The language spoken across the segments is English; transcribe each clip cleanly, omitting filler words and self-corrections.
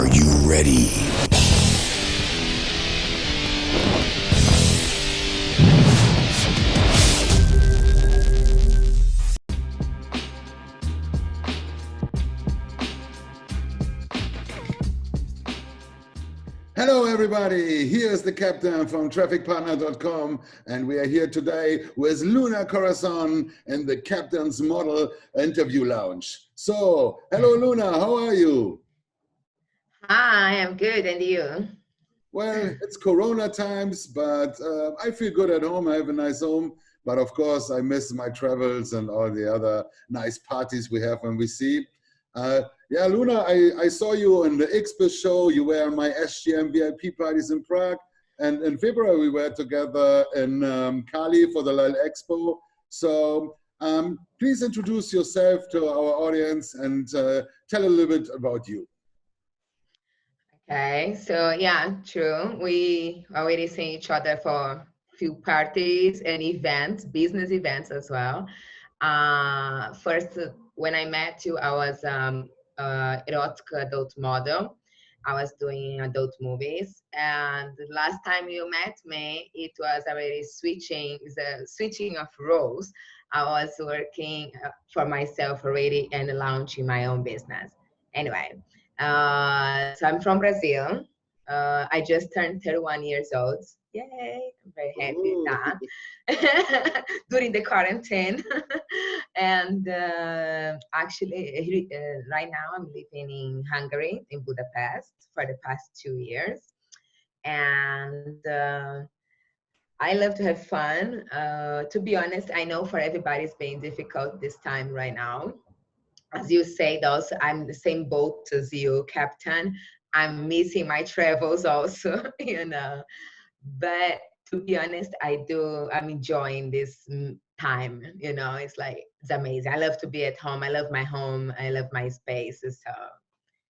Are you ready? Hello everybody, here's the captain from Trafficpartner.com, and we are here today with Luna Corazon in the Captain's Model Interview Lounge. So, hello Luna, how are you? Hi, I'm good, and you? Well, it's Corona times, but I feel good at home. I have a nice home, but of course I miss my travels and all the other nice parties we have when we see. Yeah, Luna, I saw you on the XBIS show. You were on my SGM VIP parties in Prague. And in February, we were together in Cali for the LIL Expo. So please introduce yourself to our audience and tell a little bit about you. Okay, so yeah, true. We already seen each other for a few parties and events, business events as well. First, when I met you, I was erotic adult model. I was doing adult movies, and the last time you met me, it was already switching of roles. I was working for myself already and launching my own business. Anyway, so I'm from Brazil. I just turned 31 years old. Yay! I'm very happy with that during the quarantine. And actually, right now I'm living in Hungary, in Budapest, for the past 2 years. And I love to have fun. To be honest, I know for everybody it's been difficult this time right now. As you said, also, I'm the same boat as you, Captain. I'm missing my travels also, you know. But to be honest, I'm enjoying this time, you know. It's like, it's amazing. I love to be at home. I love my home. I love my space. So,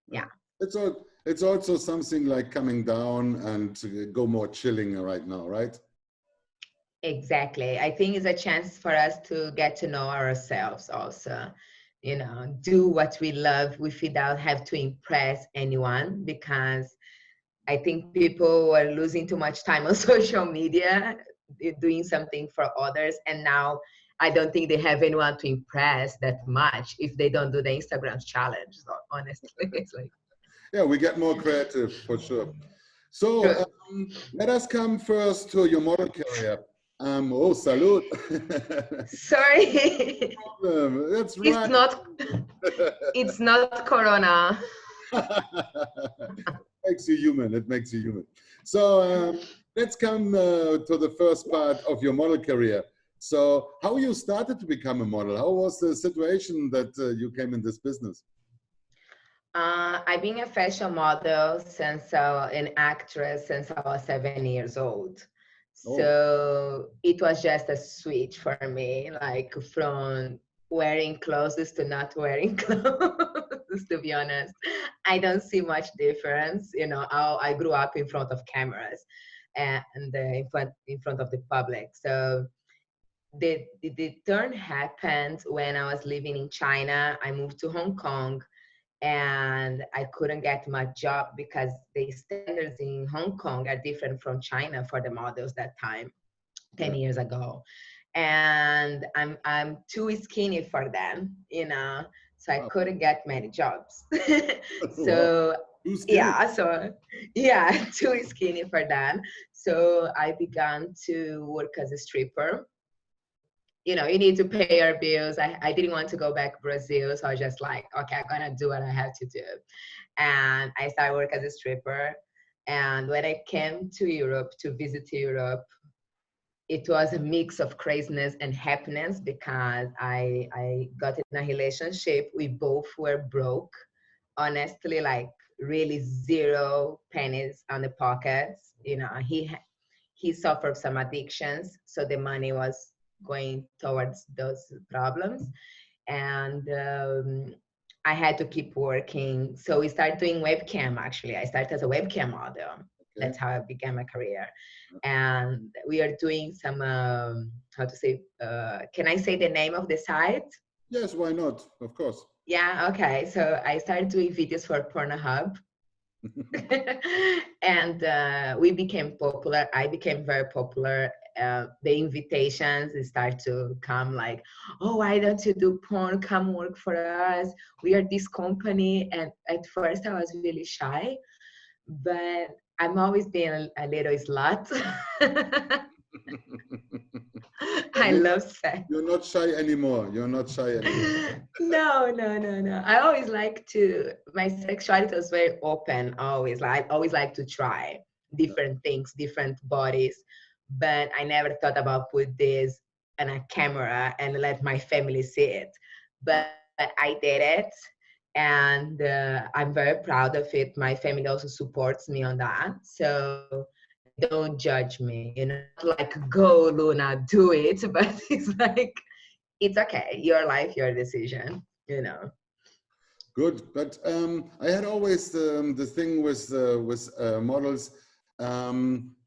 yeah. It's also something like coming down and to go more chilling right now, right? Exactly. I think it's a chance for us to get to know ourselves also. You know, do what we love without have to impress anyone, because I think people are losing too much time on social media, doing something for others. And now I don't think they have anyone to impress that much if they don't do the Instagram challenge. So honestly, it's like. Yeah, we get more creative for sure. So let us come first to your model career. Oh, salute. Sorry. That's right. It's not Corona. Makes you human. It makes you human. So let's come to the first part of your model career. So how you started to become a model? How was the situation that you came in this business? I've been a fashion model since an actress since I was 7 years old. So it was just a switch for me, like from wearing clothes to not wearing clothes, to be honest. I don't see much difference. You know, I grew up in front of cameras and in front of the public. So the turn happened when I was living in China. I moved to Hong Kong, and I couldn't get my job because the standards in Hong Kong are different from China for the models that time, 10 years ago. And I'm too skinny for them, you know, so I couldn't get many jobs. So too skinny for them. So I began to work as a stripper. You know, you need to pay your bills. I didn't want to go back to Brazil, so I was just like, okay, I'm gonna do what I have to do. And I started work as a stripper. And when I came to Europe, to visit Europe, it was a mix of craziness and happiness, because I got in a relationship. We both were broke, honestly, like really zero pennies on the pockets. You know, he suffered some addictions, so the money was going towards those problems. And I had to keep working. So we started doing webcam, actually. I started as a webcam model. That's how I began my career. And we are doing some, how to say, can I say the name of the site? Yes, why not? Of course. Yeah, okay. So I started doing videos for Pornhub. And we became popular. I became very popular. The invitations start to come like, oh, why don't you do porn? Come work for us. We are this company. And at first I was really shy, but I'm always being a little slut. But I love sex. you're not shy anymore. You're not shy anymore. No, no, no, no. I always like to, my sexuality was very open, always. Like, I always like to try different things, different bodies. But I never thought about put this on a camera and let my family see it. But I did it. And I'm very proud of it. My family also supports me on that. So they don't judge me, you know, not like, go, Luna, do it. But it's like, it's okay. Your life, your decision, you know. Good, but I had always the thing with models.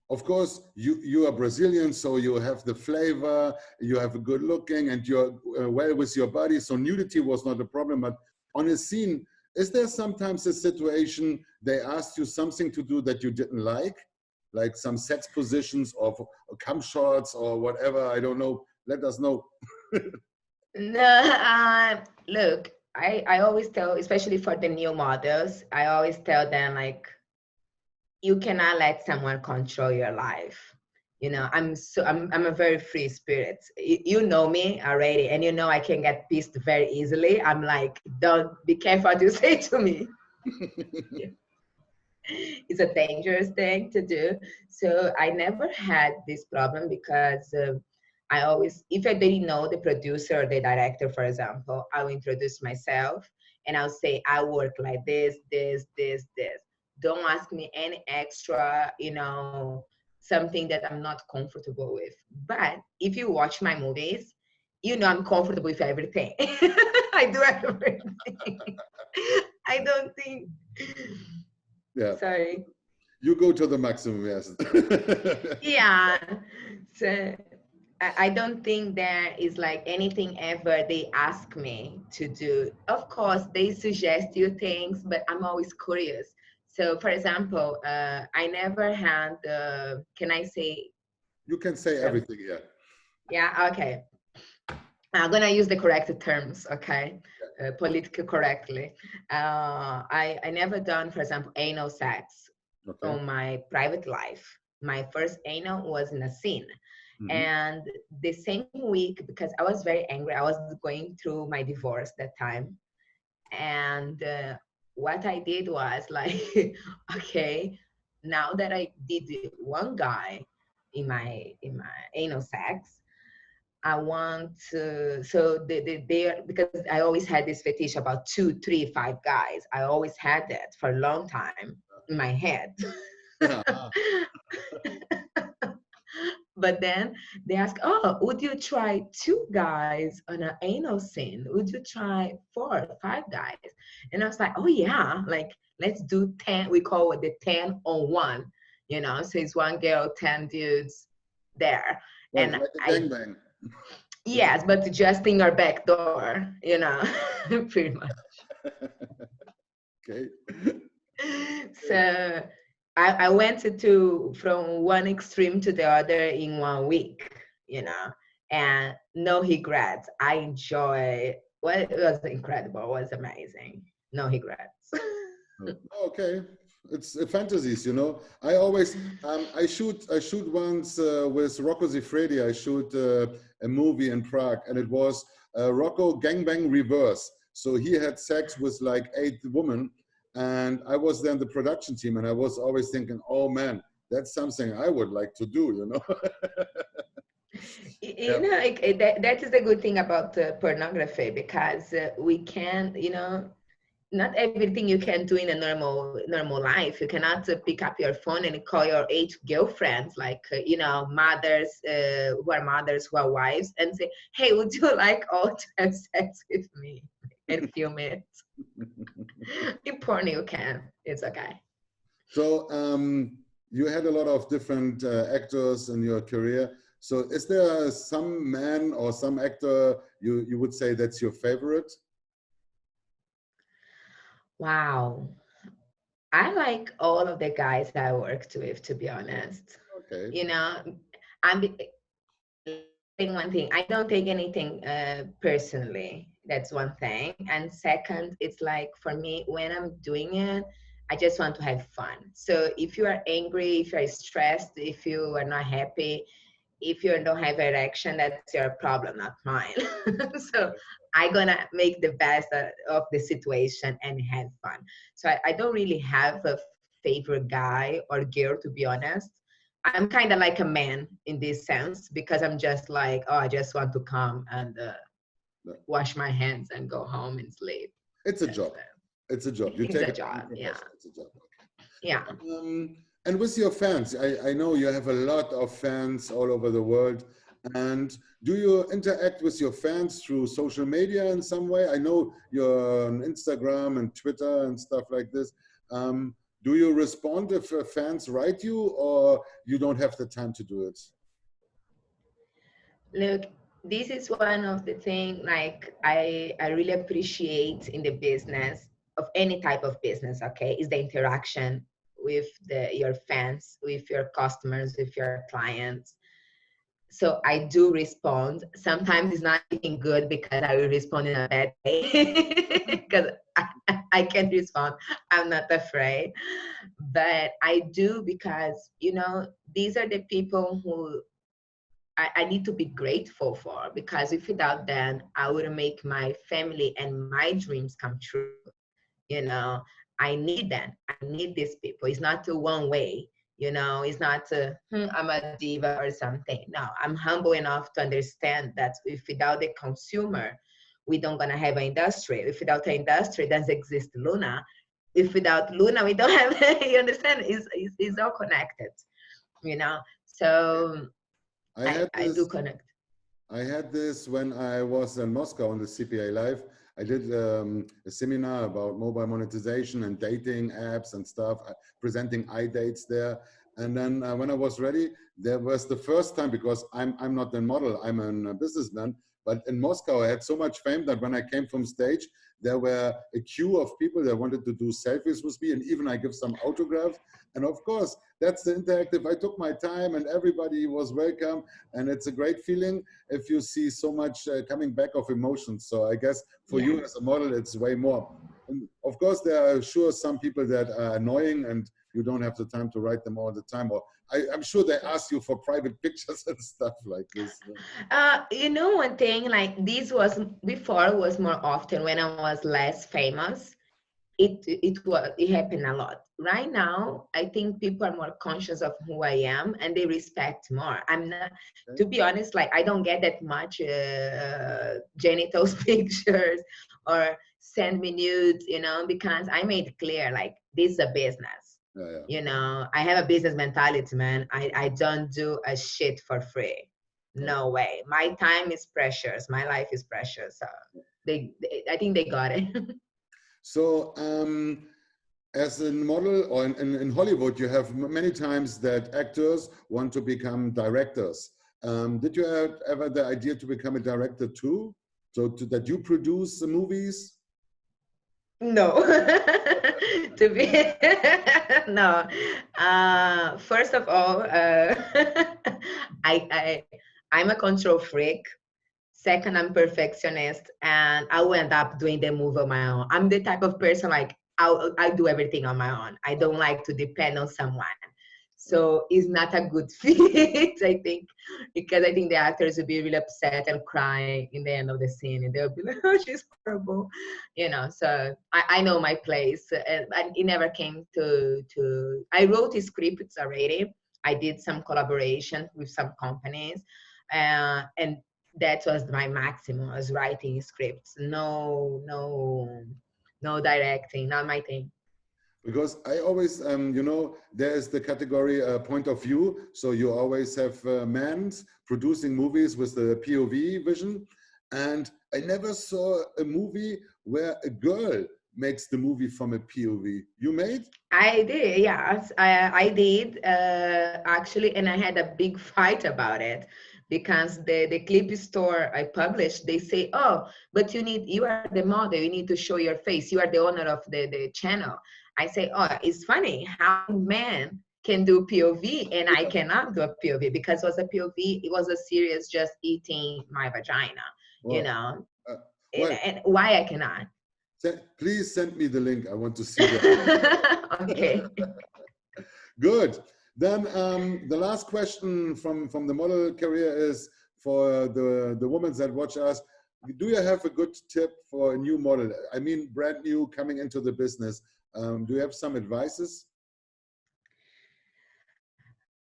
Of course, you are Brazilian, so you have the flavor, you have a good looking, and you're well with your body. So nudity was not a problem. But on a scene, is there sometimes a situation they asked you something to do that you didn't like some sex positions or cum shots or whatever? I don't know. Let us know. No, look, I always tell, especially for the new models, I always tell them like, you cannot let someone control your life. You know, I'm a very free spirit. You know me already, and you know I can get pissed very easily. I'm like, don't be careful what you say to me. It's a dangerous thing to do. So I never had this problem because I always, if I didn't know the producer or the director, for example, I'll introduce myself and I'll say, I work like this, this, this, this. Don't ask me any extra, you know, something that I'm not comfortable with. But if you watch my movies, you know I'm comfortable with everything. I do everything. I don't think. Yeah. Sorry. You go to the maximum, yes. Yeah. So I don't think there is like anything ever they ask me to do. Of course, they suggest you things, but I'm always curious. So, for example, I never had, can I say You can say some? everything, yeah. Yeah, okay. I'm gonna use the correct terms, okay? Politically correctly. I never done, for example, anal sex Okay. on my private life. My first anal was in a scene. Hmm. And the same week, because I was very angry, I was going through my divorce that time. And what I did was like, okay, now that I did one guy in my anal sex, I want to, so they because I always had this fetish about 2, 3, 5 guys. I always had that for a long time in my head. Yeah. But then they ask, oh, would you try 2 guys on an anal scene? Would you try 4, 5 guys? And I was like, oh yeah, like let's do 10. We call it the 10 on 1, you know, so it's one girl, 10 dudes there. And Like a I, gangbang. yes, but just in your back door, you know, pretty much. Okay. So I went to from one extreme to the other in 1 week, you know, and no regrets. I enjoy. Well, it was incredible. It was amazing. No regrets. Okay. It's fantasies, you know. I always I shoot once with Rocco Siffredi. I shoot a movie in Prague, and it was Rocco gangbang reverse. So he had sex with like 8 women, and I was then the production team, and I was always thinking, oh man, that's something I would like to do, you know. You Yeah. know, like, that is the good thing about pornography because we can, you know, not everything you can do in a normal life. You cannot pick up your phone and call your 8 girlfriends, like you know, mothers who are wives, and say, "Hey, would you like all to have sex with me?" and film it. In porn, you can. It's okay. So you had a lot of different actors in your career. So is there some man or some actor you would say that's your favorite? Wow. I like all of the guys I worked with, to be honest. Okay. You know, I'm saying one thing, I don't take anything personally. That's one thing. And second, it's like for me, when I'm doing it, I just want to have fun. So if you are angry, if you're stressed, if you are not happy, if you don't have erection, that's your problem, not mine. So I'm gonna make the best of the situation and have fun. So I don't really have a favorite guy or girl, to be honest. I'm kind of like a man in this sense because I'm just like, oh, I just want to come and wash my hands and go home and sleep. It's a That's job. It's a job. You it's take a it job. Yeah. professional. It's a job. Yeah. And with your fans, I know you have a lot of fans all over the world. And do you interact with your fans through social media in some way? I know you're on Instagram and Twitter and stuff like this. Do you respond if fans write you, or you don't have the time to do it? Look, this is one of the things like I really appreciate in the business of any type of business, okay, is the interaction with your fans, with your customers, with your clients. So I do respond. Sometimes it's not even good because I will respond in a bad way because I can respond. I'm not afraid. But I do because, these are the people who I need to be grateful for, because if without them, I wouldn't make my family and my dreams come true. You know, I need them. I need these people. It's not a one way. It's not I'm a diva or something. No, I'm humble enough to understand that if without the consumer, we don't gonna have an industry. If without an industry, doesn't exist Luna. If without Luna, we don't have. You understand? It's all connected. So I had I do this connect. I had this when I was in Moscow on the CPA Live. I did a seminar about mobile monetization and dating apps and stuff, presenting iDates there. And then when I was ready, there was the first time, because I'm not a model, I'm a businessman. But in Moscow, I had so much fame that when I came from stage, there were a queue of people that wanted to do selfies with me, and even I give some autographs. And of course, that's the interactive. I took my time, and everybody was welcome, and it's a great feeling if you see so much coming back of emotions. So I guess for you as a model, it's way more. And of course, there are sure some people that are annoying and you don't have the time to write them all the time. Or I'm sure they ask you for private pictures and stuff like this. One thing, like this was before, was more often when I was less famous. It happened a lot. Right now, I think people are more conscious of who I am and they respect more. I'm not, Okay. to be honest, like I don't get that much genitals pictures or send me nudes, because I made it clear like this is a business. I have a business mentality, man. I don't do a shit for free. No way. My time is precious. My life is precious. So I think they got it. So as a model, or in Hollywood, you have many times that actors want to become directors. Did you have ever the idea to become a director too? So that you produce the movies? No. To be no. First of all, I I'm a control freak. Second, I'm perfectionist, and I will end up doing the move on my own. I'm the type of person like I do everything on my own. I don't like to depend on someone. So it's not a good fit, I think, because I think the actors will be really upset and cry in the end of the scene, and they'll be like, "Oh, she's horrible," So I know my place, and it never came to. I wrote the scripts already. I did some collaboration with some companies, and that was my maximum, was writing scripts. No directing, not my thing. Because I always, there's the category point of view. So you always have men producing movies with the POV vision. And I never saw a movie where a girl makes the movie from a POV. You made? I did, yes, I did actually, and I had a big fight about it because the clip store I published, they say, "Oh, but you are the model, you need to show your face, you are the owner of the channel." I say, oh, it's funny how men can do POV and I cannot do a POV, because it was a POV, it was a series just eating my vagina, you Well, know, well, and why I cannot. please send me the link. I want to see that. Okay. Good. Then the last question from the model career is for the women that watch us. Do you have a good tip for a new model? I mean, brand new, coming into the business. Do you have some advices?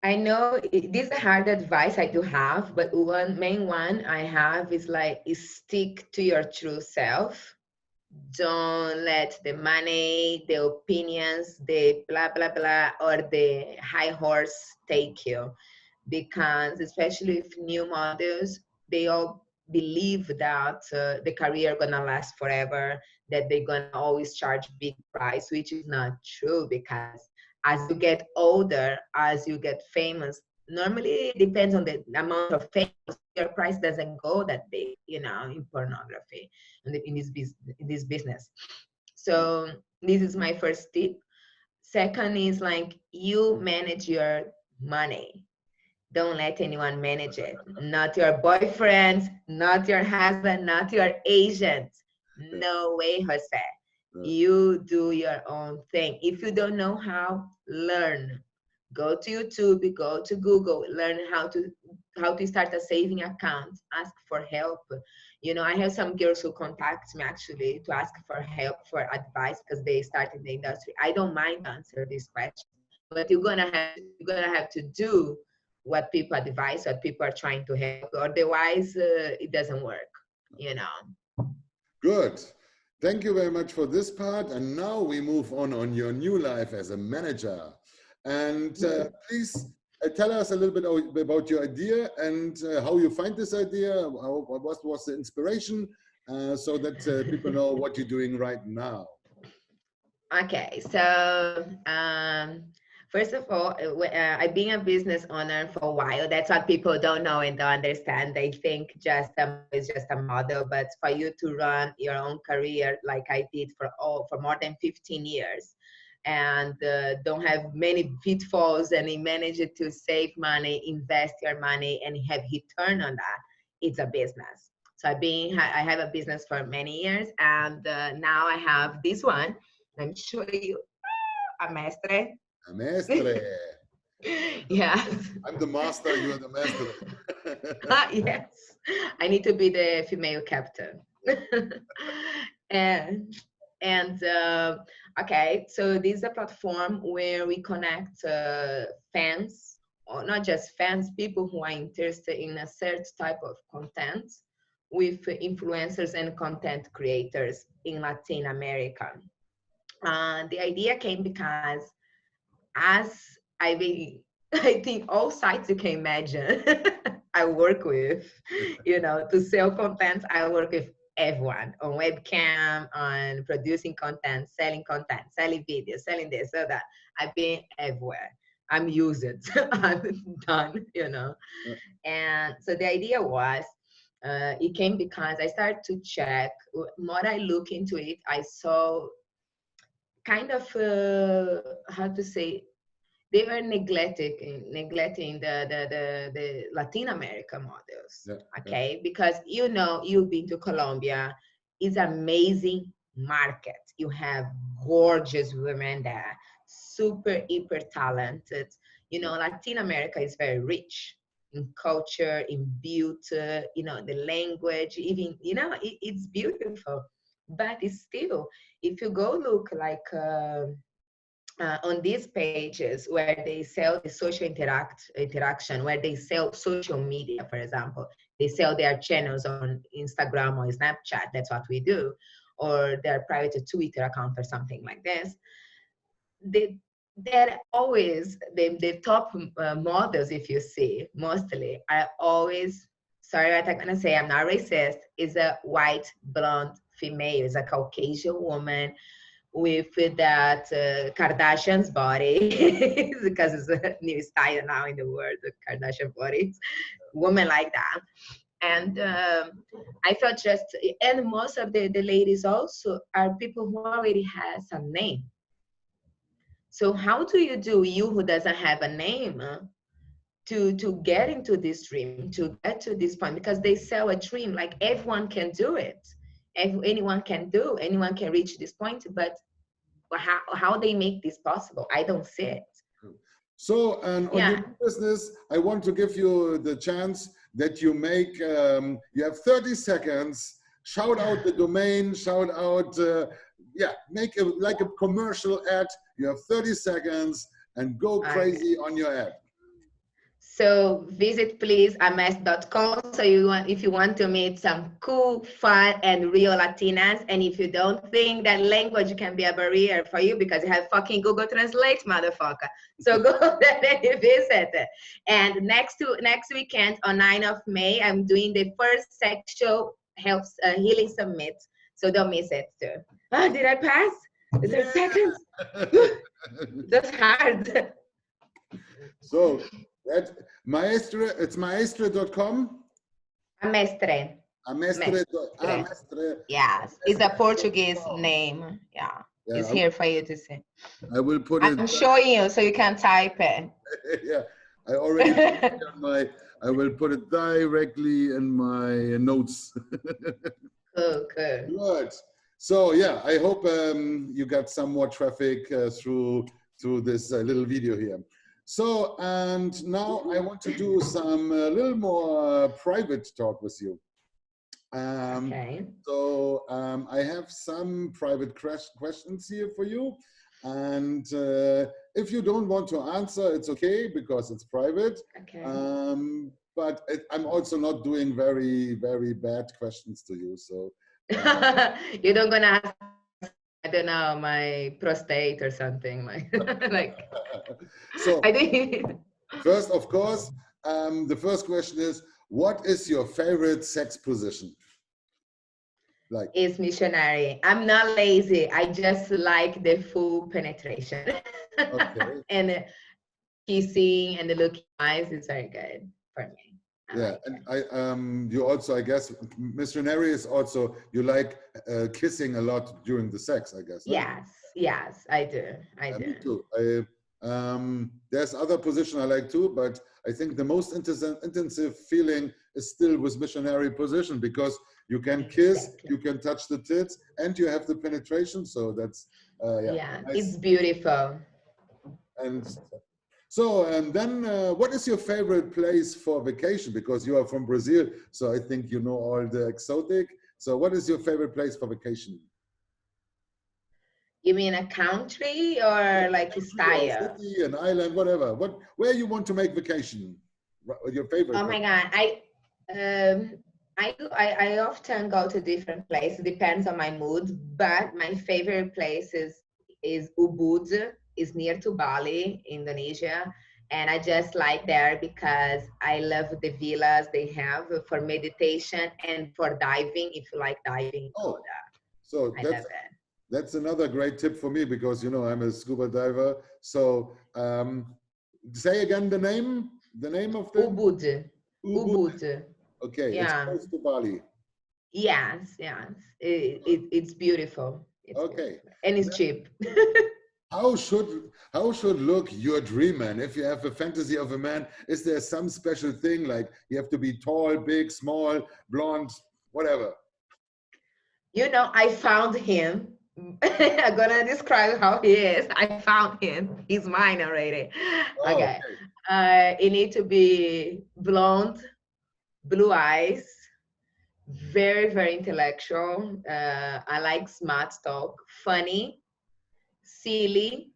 I know this is a hard advice I do have, but one main one I have is like, is stick to your true self. Don't let the money, the opinions, the blah, blah, blah, or the high horse take you. Because especially with new models, they all believe that the career gonna last forever, that they're gonna always charge big price, which is not true, because as you get older, as you get famous, normally it depends on the amount of famous, your price doesn't go that big, you know, in pornography, in this business. So this is my first tip. Second is like, you manage your money. Don't let anyone manage it. Not your boyfriend, not your husband, not your agent. No way, Jose. You do your own thing. If you don't know how, learn. Go to YouTube, go to Google, learn how to start a saving account, ask for help. You know, I have some girls who contact me actually to ask for help, for advice, because they start in the industry. I don't mind answer these questions, but you're gonna have to do what people advise, what people are trying to help. Otherwise, it doesn't work. You know. Good. Thank you very much for this part. And now we move on your new life as a manager. And please tell us a little bit about your idea and how you find this idea. What was the inspiration, so that people know what you're doing right now. Okay, so first of all, I've been a business owner for a while. That's what people don't know and don't understand. They think just is just a model, but for you to run your own career like I did for more than 15 years, and don't have many pitfalls, and you manage to save money, invest your money, and have return on that, it's a business. So I have a business for many years, and now I have this one. Let me show you a mestre. A mestre. Yeah. I'm the master, you are the mestre. Yes. I need to be the female captain. and okay, so this is a platform where we connect fans, or not just fans, people who are interested in a certain type of content, with influencers and content creators in Latin America. The idea came because, as I think all sites you can imagine, I work with, you know, to sell content, I work with everyone on webcam, on producing content, selling videos, selling this, so that. I've been everywhere. I'm used it. I'm done, you know. And so the idea was, it came because I started to check. More I look into it, I saw kind of how to say, they were neglecting the Latin America models. Yeah, Okay, because you know, you've been to Colombia, it's amazing market. You have gorgeous women there, super hyper talented. You know, Latin America is very rich in culture, in beauty, you know, the language, even, you know, it's beautiful. But it's still, if you go look like on these pages where they sell the social interaction, where they sell social media, for example, they sell their channels on Instagram or Snapchat, that's what we do, or their private Twitter account or something like this. They're always the top models, if you see, mostly are always, sorry what I'm gonna say, I'm not racist, is a white blonde female, is a Caucasian woman with that Kardashian's body, because it's a new style now in the world, the Kardashian bodies, women like that. And I felt just, and most of the ladies also are people who already has a name. So how do you who doesn't have a name, to get into this dream, to get to this point? Because they sell a dream like everyone can do it. Anyone can reach this point, but how they make this possible? I don't see it. So, and on your business, I want to give you the chance that you make, you have 30 seconds, shout out the domain, shout out, make like a commercial ad. You have 30 seconds and go crazy on your ad. So visit please ames.com. So if you want to meet some cool, fun, and real Latinas, and if you don't think that language can be a barrier for you because you have fucking Google Translate, motherfucker. So go there and visit. And next weekend on 9th of May, I'm doing the first sexual health healing summit. So don't miss it too. Oh, did I pass? The 30 seconds? That's hard. So that Maestre, it's maestre.com? Amestre. Amestre. Yes, it's a Portuguese name. Yeah, it's here for you to see. I will put it. I'm showing you so you can type it. Yeah, I already put it on I will put it directly in my notes. Cool. Good. So yeah, I hope you got some more traffic through this little video here. So, and now I want to do some little more private talk with you. Okay. So I have some private questions here for you. And if you don't want to answer, it's okay because it's private. Okay. But I'm also not doing very, very bad questions to you. So you don't gonna ask, I don't know, my prostate or something like. So I think. First, of course, the first question is, what is your favorite sex position? Like, it's missionary. I'm not lazy. I just like the full penetration. Okay. And kissing and the looking eyes is very good for me. And you also, I guess, missionary is also, you like kissing a lot during the sex, I guess. Huh? Yes, I do. Me too. There's other position I like too, but I think the most intensive feeling is still with missionary position because you can kiss, you can touch the tits, and you have the penetration. So that's nice. It's beautiful. And so, and then what is your favorite place for vacation? Because you are from Brazil, so I think you know all the exotic. So what is your favorite place for vacation? You mean a country or like a style? Or city, an island, whatever. Where you want to make vacation? Your favorite? Oh my God, I often go to different places. Depends on my mood. But my favorite place is Ubud. Is near to Bali, Indonesia. And I just like there because I love the villas they have for meditation and for diving, if you like diving. Oh, so that's another great tip for me because, you know, I'm a scuba diver. So say again the name of the Ubud. Ubud. Okay, it's close to Bali. Yes. It's beautiful. Okay. And it's cheap. How should look your dream man? If you have a fantasy of a man, is there some special thing like you have to be tall, big, small, blonde, whatever? You know, I found him. I'm gonna describe how he is. I found him. He's mine already. Oh, okay. It need to be blonde, blue eyes, very, very intellectual. I like smart talk, funny, silly,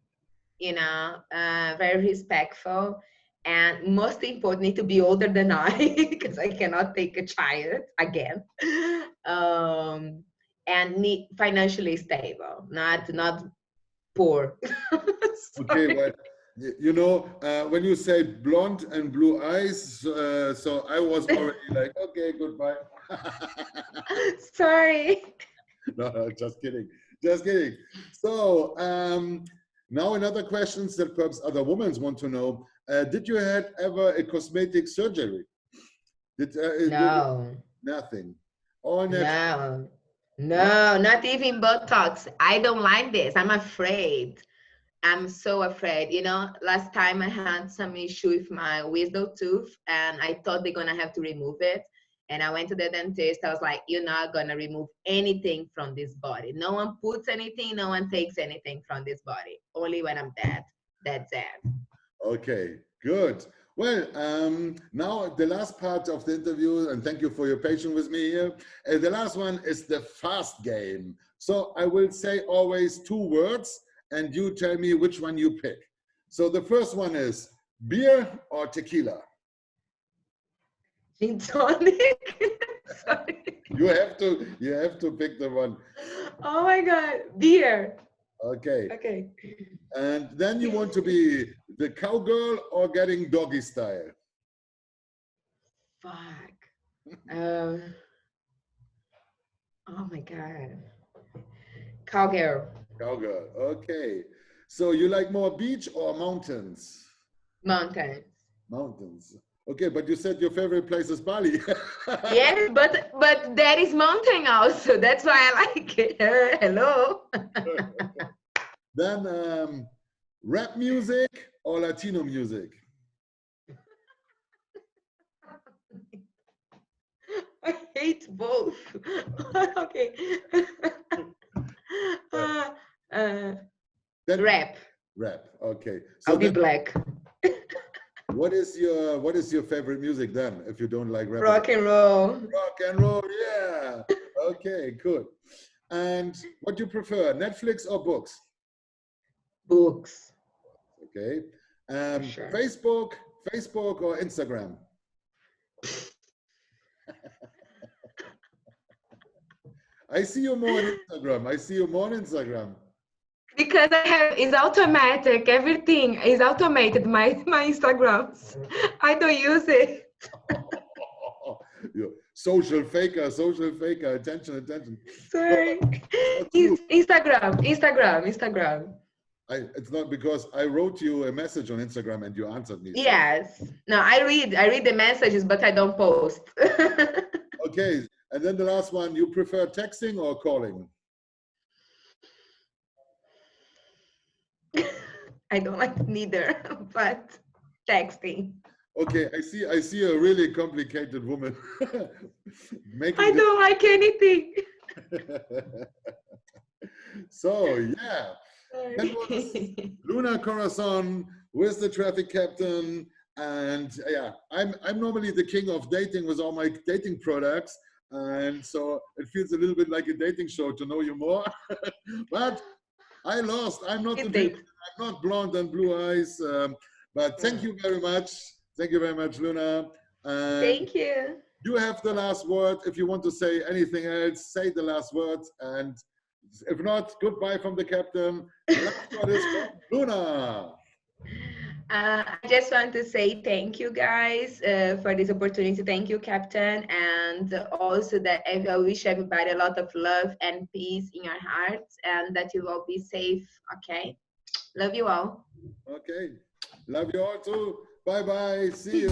you know, very respectful, and most important, need to be older than I because I cannot take a child again. And financially stable, not poor. Okay, but you know, when you say blonde and blue eyes, so I was already like, okay, goodbye. Sorry. No, just kidding. So now another questions that perhaps other women want to know. Did you had ever a cosmetic surgery? No. Nothing. No, not even Botox. I don't like this. I'm afraid. I'm so afraid. You know, last time I had some issue with my wisdom tooth and I thought they're gonna have to remove it. And I went to the dentist. I was like, you're not gonna remove anything from this body. No one puts anything, no one takes anything from this body. Only when I'm dead. That's it. Okay, good. Well, now the last part of the interview, and thank you for your patience with me here. The last one is the fast game. So I will say always 2 words, and you tell me which one you pick. So the first one is beer or tequila. Gin tonic. Sorry. You have to pick the one. Oh my God. Beer. Okay. Okay. And then you want to be the cowgirl or getting doggy style? Fuck. Um, oh my God. Cowgirl. Cowgirl. Okay. So you like more beach or mountains? Mountains. Mountains. Okay, but you said your favorite place is Bali. Yes, but there is mountain also. That's why I like it. Hello. Then rap music or Latino music? I hate both. Okay. Then Rap. rap. Okay. So I'll be then black. what is your favorite music then if you don't like rap? Rock and roll. Rock and roll, yeah. Okay, good. And what do you prefer, Netflix or books? Books. Okay. Sure. Facebook or Instagram? I see you more on Instagram. Because it's automatic. Everything is automated. My Instagrams. I don't use it. Social faker, attention. Sorry. Instagram. It's not because I wrote you a message on Instagram and you answered me. Yes. No, I read the messages, but I don't post. Okay, and then the last one, you prefer texting or calling? I don't like neither, but texting. Okay, I see a really complicated woman. I don't like anything. So yeah, that was Luna Corazon with the traffic captain. And yeah, I'm normally the king of dating with all my dating products. And so it feels a little bit like a dating show to know you more. But I lost. I'm not I'm not blonde and blue eyes. But thank you very much. Thank you very much, Luna. Thank you. You have the last word. If you want to say anything else, say the last word. And if not, goodbye from the captain. The last word is from Luna. I just want to say thank you guys for this opportunity. Thank you, Captain. And also that I wish everybody a lot of love and peace in your hearts and that you all be safe. Okay. Love you all. Okay. Love you all too. Bye-bye. See you.